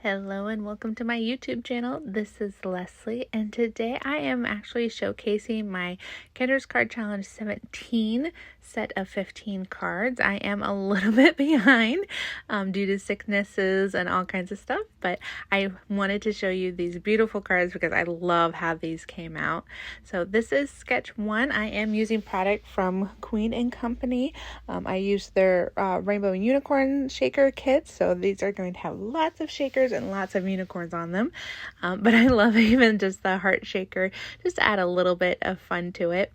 Hello and welcome to my YouTube channel. This is Leslie, and today I am actually showcasing my Kendra's Card Challenge 17 set of 15 cards. I am a little bit behind due to sicknesses and all kinds of stuff, but I wanted to show you these beautiful cards because I love how these came out. So this is sketch 1. I am using product from Queen & Company. I used their Rainbow Unicorn Shaker kits, so these are going to have lots of shakers and lots of unicorns on them, but I love even just the heart shaker just to add a little bit of fun to it.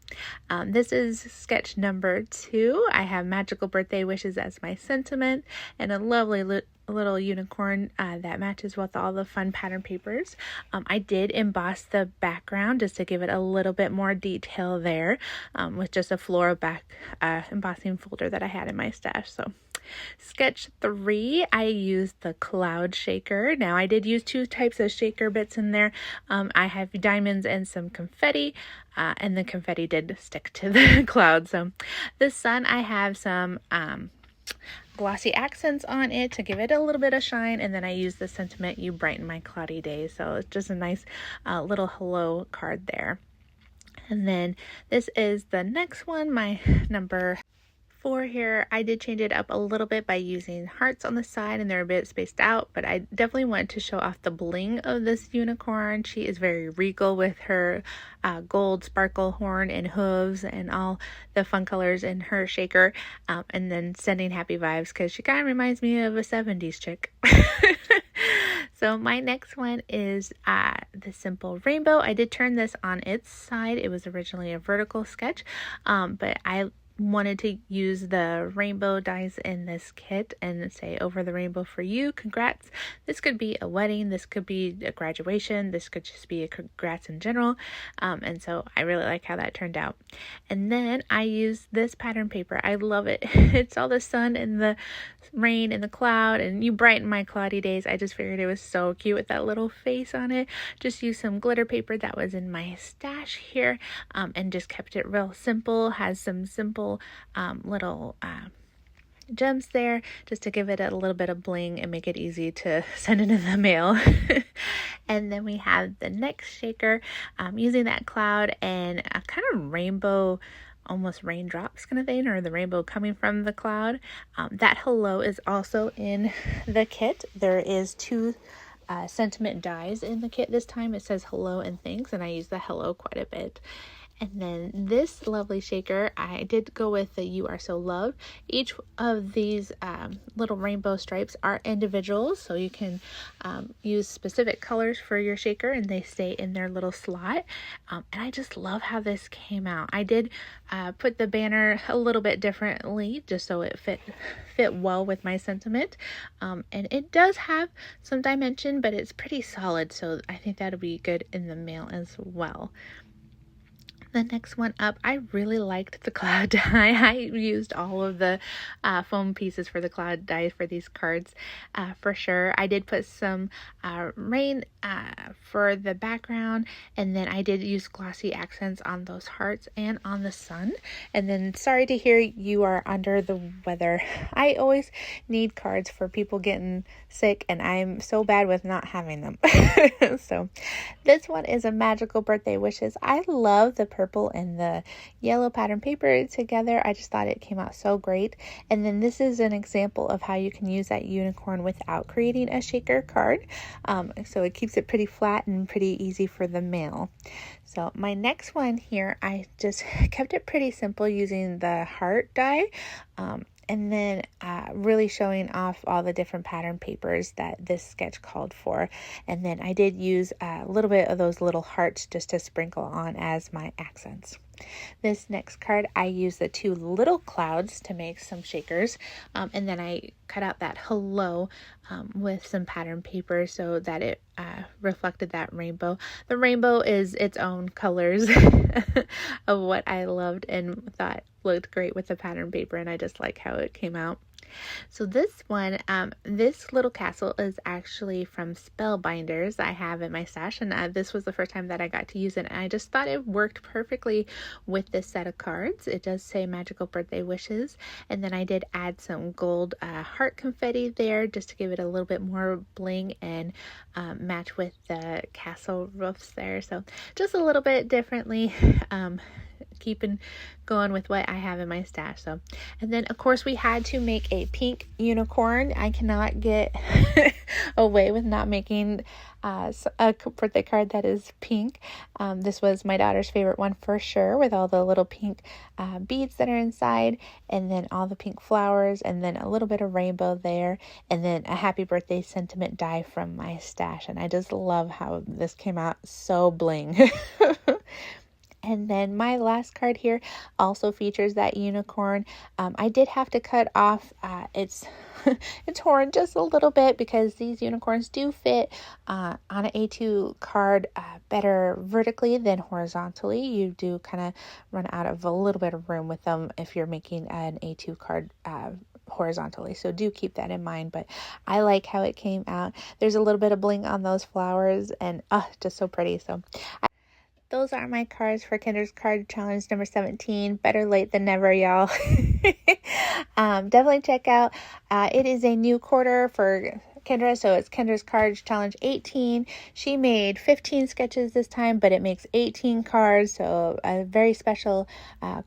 This is sketch number 2. I have magical birthday wishes as my sentiment and a lovely little unicorn that matches with all the fun pattern papers. I did emboss the background just to give it a little bit more detail there with just a floral back embossing folder that I had in my stash. So sketch 3, I used the cloud shaker. Now I did use 2 types of shaker bits in there. I have diamonds and some confetti, and the confetti did stick to the cloud. So the sun, I have some glossy accents on it to give it a little bit of shine, and then I use the sentiment, you brighten my cloudy days. So it's just a nice little hello card there. And then this is the next one, my number 4 here. I did change it up a little bit by using hearts on the side, and they're a bit spaced out, but I definitely wanted to show off the bling of this unicorn. She is very regal with her gold sparkle horn and hooves and all the fun colors in her shaker, and then sending happy vibes because she kind of reminds me of a 70s chick. So my next one is the simple rainbow. I did turn this on its side. It was originally a vertical sketch, but I wanted to use the rainbow dies in this kit and say over the rainbow for you, congrats. This could be a wedding, this could be a graduation, this could just be a congrats in general, and so I really like how that turned out. And then I used this pattern paper. I love it. It's all the sun and the rain and the cloud, and you brighten my cloudy days. I just figured it was so cute with that little face on it. Just used some glitter paper that was in my stash here, and just kept it real simple. Has some simple little gems there just to give it a little bit of bling and make it easy to send it in the mail. And then we have the next shaker, using that cloud and a kind of rainbow, almost raindrops kind of thing, or the rainbow coming from the cloud. That hello is also in the kit. There is 2 sentiment dies in the kit this time. It says hello and thanks, and I use the hello quite a bit. And then this lovely shaker, I did go with the You Are So Loved. Each of these little rainbow stripes are individuals, so you can use specific colors for your shaker and they stay in their little slot. And I just love how this came out. I did put the banner a little bit differently just so it fit well with my sentiment. And it does have some dimension, but it's pretty solid, so I think that'll be good in the mail as well. The next one up, I really liked the cloud die. I used all of the foam pieces for the cloud die for these cards for sure. I did put some rain for the background, and then I did use glossy accents on those hearts and on the sun. And then sorry to hear you are under the weather. I always need cards for people getting sick, and I'm so bad with not having them. So this one is a magical birthday wishes. I love the purple and the yellow pattern paper together. I just thought it came out so great. And then this is an example of how you can use that unicorn without creating a shaker card. So it keeps it pretty flat and pretty easy for the mail. So my next one here, I just kept it pretty simple using the heart die. And then really showing off all the different pattern papers that this sketch called for. And then I did use a little bit of those little hearts just to sprinkle on as my accents. This next card, I used the 2 little clouds to make some shakers. And then I cut out that hello with some pattern paper so that it reflected that rainbow. The rainbow is its own colors of what I loved and thought looked great with the pattern paper, and I just like how it came out. So this one, this little castle is actually from Spellbinders I have in my stash, and this was the first time that I got to use it, and I just thought it worked perfectly with this set of cards. It does say Magical Birthday Wishes, and then I did add some gold heart confetti there just to give it a little bit more bling and match with the castle roofs there. So just a little bit differently, keeping going with what I have in my stash. So, and then of course we had to make a pink unicorn. I cannot get away with not making a birthday card that is pink. This was my daughter's favorite one for sure, with all the little pink beads that are inside, and then all the pink flowers, and then a little bit of rainbow there, and then a happy birthday sentiment die from my stash. And I just love how this came out so bling. And then my last card here also features that unicorn. I did have to cut off its horn just a little bit, because these unicorns do fit on an A2 card better vertically than horizontally. You do kind of run out of a little bit of room with them if you're making an A2 card horizontally, so do keep that in mind. But I like how it came out. There's a little bit of bling on those flowers, and just so pretty. So those are my cards for Kendra's Card Challenge number 17. Better late than never, y'all. Definitely check out. It is a new quarter for Kendra, so it's Kendra's Card Challenge 18. She made 15 sketches this time, but it makes 18 cards, so a very special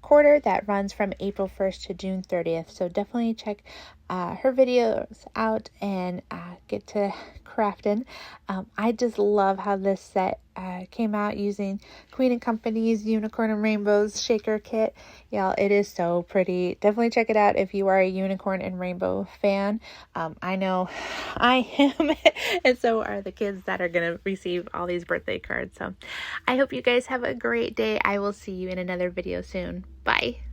quarter that runs from April 1st to June 30th. So definitely check her videos out and get to crafting. I just love how this set came out using Queen & Company's Unicorn and Rainbows shaker kit. Y'all, it is so pretty. Definitely check it out if you are a unicorn and rainbow fan. I know I am, and so are the kids that are going to receive all these birthday cards. So I hope you guys have a great day. I will see you in another video soon. Bye.